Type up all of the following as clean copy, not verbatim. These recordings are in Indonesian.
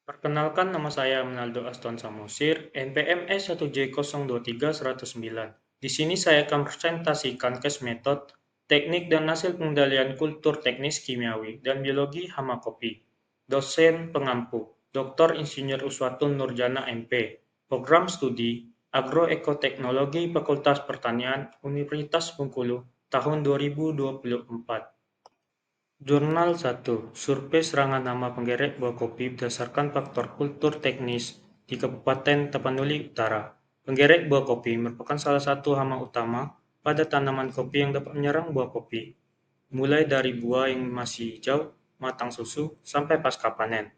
Perkenalkan, nama saya Menaldo Aston Samosir, NPM E1J023109. Di sini saya akan presentasikan case method, teknik dan hasil pengendalian kultur teknis kimiawi dan biologi hama kopi. Dosen pengampu, Dr. Insinyur Uswatun Nurjana MP. Program studi Agroekoteknologi Fakultas Pertanian Universitas Bengkulu tahun 2024. Jurnal 1. Survei serangan hama penggerek buah kopi berdasarkan faktor kultur teknis di Kabupaten Tapanuli Utara. Penggerek buah kopi merupakan salah satu hama utama pada tanaman kopi yang dapat menyerang buah kopi, mulai dari buah yang masih hijau, matang susu, sampai pasca panen.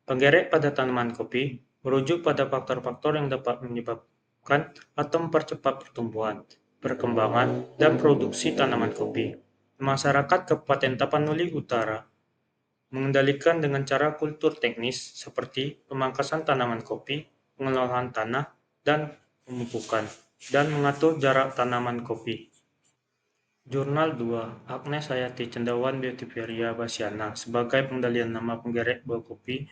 Penggerek pada tanaman kopi merujuk pada faktor-faktor yang dapat menyebabkan atau mempercepat pertumbuhan, perkembangan, dan produksi tanaman kopi. Masyarakat Kabupaten Tapanuli Utara mengendalikan dengan cara kultur teknis seperti pemangkasan tanaman kopi, pengelolaan tanah, dan pemupukan, dan mengatur jarak tanaman kopi. Jurnal 2, Agnes Hayati Cendawan Beutiferia Bassiana sebagai pengendalian nama penggerek buah kopi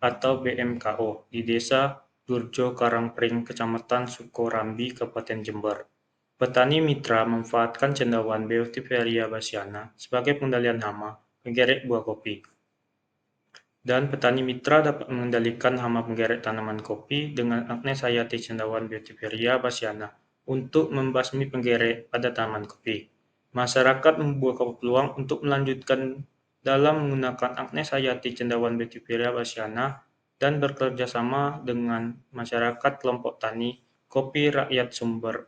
atau BMKO di Desa Durjo Karangpring, Kecamatan Sukorambi, Kabupaten Jember. Petani mitra memanfaatkan cendawan Beutiferia Bassiana sebagai pengendalian hama penggerek buah kopi. Dan petani mitra dapat mengendalikan hama penggerek tanaman kopi dengan Agnes Hayati Cendawan Beutiferia Bassiana untuk membasmi penggerek pada tanaman kopi. Masyarakat membuka peluang untuk melanjutkan dalam menggunakan Agnes Hayati Cendawan Beutiferia Bassiana dan bekerja sama dengan masyarakat kelompok tani kopi rakyat Sumber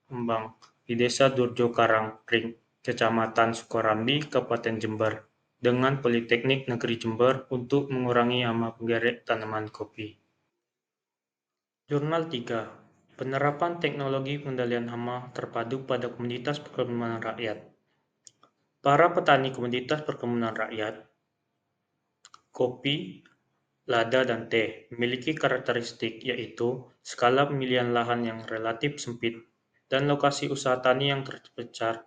Kembang di Desa Durjo Karangpring, Kecamatan Sukorambi, Kabupaten Jember, dengan Politeknik Negeri Jember untuk mengurangi hama penggerek tanaman kopi. Jurnal 3. Penerapan teknologi pengendalian hama terpadu pada komunitas perkebunan rakyat. Para petani komunitas perkebunan rakyat, kopi, lada, dan teh memiliki karakteristik yaitu skala pemilihan lahan yang relatif sempit dan lokasi usaha tani yang terpencar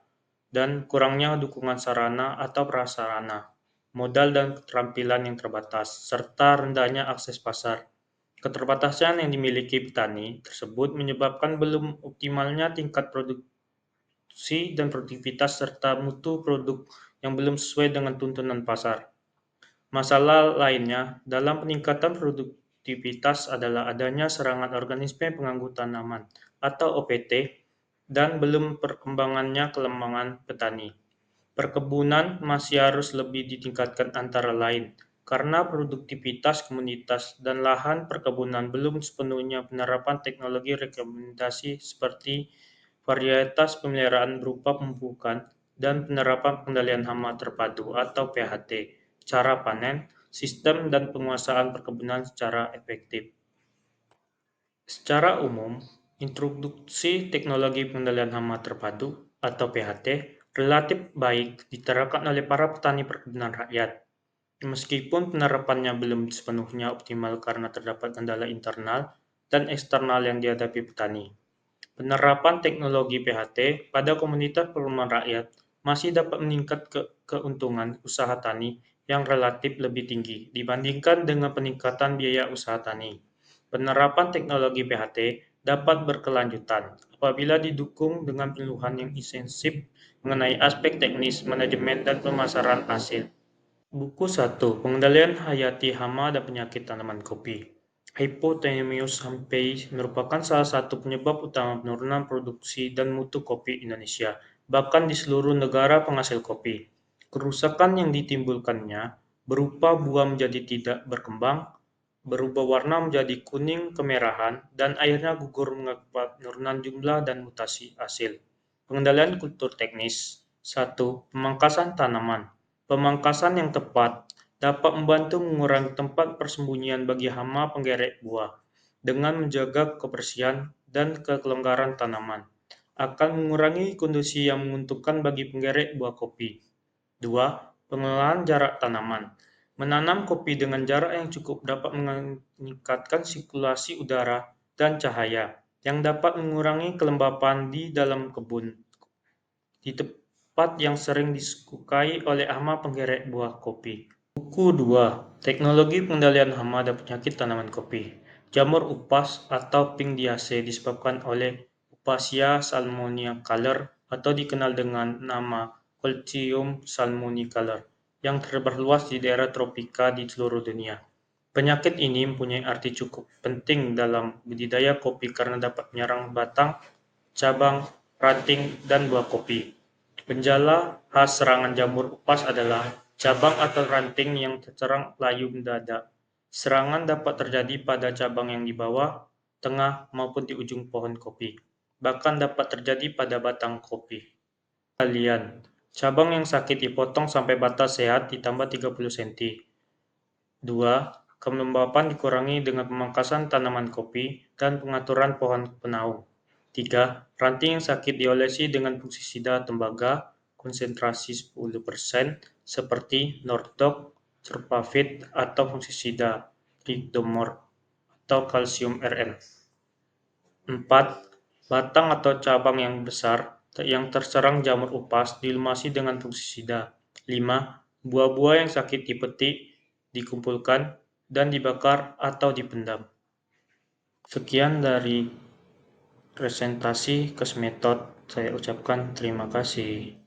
dan kurangnya dukungan sarana atau prasarana, modal dan keterampilan yang terbatas, serta rendahnya akses pasar. Keterbatasan yang dimiliki petani tersebut menyebabkan belum optimalnya tingkat produksi dan produktivitas serta mutu produk yang belum sesuai dengan tuntunan pasar. Masalah lainnya dalam peningkatan produktivitas adalah adanya serangan organisme pengganggu tanaman atau OPT dan belum perkembangannya kelemahan petani. Perkebunan masih harus lebih ditingkatkan antara lain karena produktivitas komunitas dan lahan perkebunan belum sepenuhnya penerapan teknologi rekomendasi seperti varietas pemeliharaan berupa pemupukan dan penerapan pengendalian hama terpadu atau PHT, cara panen, sistem dan penguasaan perkebunan secara efektif. Secara umum, introduksi teknologi pengendalian hama terpadu atau PHT relatif baik diterapkan oleh para petani perkebunan rakyat. Meskipun penerapannya belum sepenuhnya optimal karena terdapat kendala internal dan eksternal yang dihadapi petani. Penerapan teknologi PHT pada komunitas perkebunan rakyat masih dapat meningkat keuntungan usaha tani yang relatif lebih tinggi dibandingkan dengan peningkatan biaya usaha tani. Penerapan teknologi PHT dapat berkelanjutan apabila didukung dengan penyuluhan yang intensif mengenai aspek teknis, manajemen, dan pemasaran hasil. Buku 1. Pengendalian hayati hama dan penyakit tanaman kopi. Hypothemius hampeyi merupakan salah satu penyebab utama penurunan produksi dan mutu kopi Indonesia, bahkan di seluruh negara penghasil kopi. Kerusakan yang ditimbulkannya berupa buah menjadi tidak berkembang, berubah warna menjadi kuning kemerahan, dan akhirnya gugur mengakibat penurunan jumlah dan mutasi hasil. Pengendalian kultur teknis. 1. Pemangkasan tanaman. Pemangkasan yang tepat dapat membantu mengurangi tempat persembunyian bagi hama penggerek buah dengan menjaga kebersihan dan kekelonggaran tanaman. Akan mengurangi kondisi yang menguntungkan bagi penggerek buah kopi. 2. Pengelolaan jarak tanaman. Menanam kopi dengan jarak yang cukup dapat meningkatkan sirkulasi udara dan cahaya yang dapat mengurangi kelembapan di dalam kebun di tempat yang sering disukai oleh hama penggerek buah kopi. Buku 2. Teknologi Pengendalian Hama dan Penyakit Tanaman Kopi. Jamur upas atau Pingdiaceae disebabkan oleh Upasia salmonicolor atau dikenal dengan nama Colchium salmonicolor yang tersebar luas di daerah tropika di seluruh dunia. Penyakit ini mempunyai arti cukup penting dalam budidaya kopi karena dapat menyerang batang, cabang, ranting, dan buah kopi. Gejala khas serangan jamur upas adalah cabang atau ranting yang terserang layu mendadak. Serangan dapat terjadi pada cabang yang di bawah, tengah, maupun di ujung pohon kopi. Bahkan dapat terjadi pada batang kopi. Kalian, cabang yang sakit dipotong sampai batas sehat ditambah 30 cm. 2. Kelembapan dikurangi dengan pemangkasan tanaman kopi dan pengaturan pohon penaung. 3. Ranting yang sakit diolesi dengan fungisida tembaga konsentrasi 10% seperti Nordoc, Serpavit, atau fungisida Tridomor atau kalsium Rn. 4. Batang atau cabang yang besar yang terserang jamur upas dilumasi dengan fungisida. 5. Buah-buah yang sakit dipetik, dikumpulkan, dan dibakar atau dipendam. Sekian dari presentasi Kesmetode. Saya ucapkan terima kasih.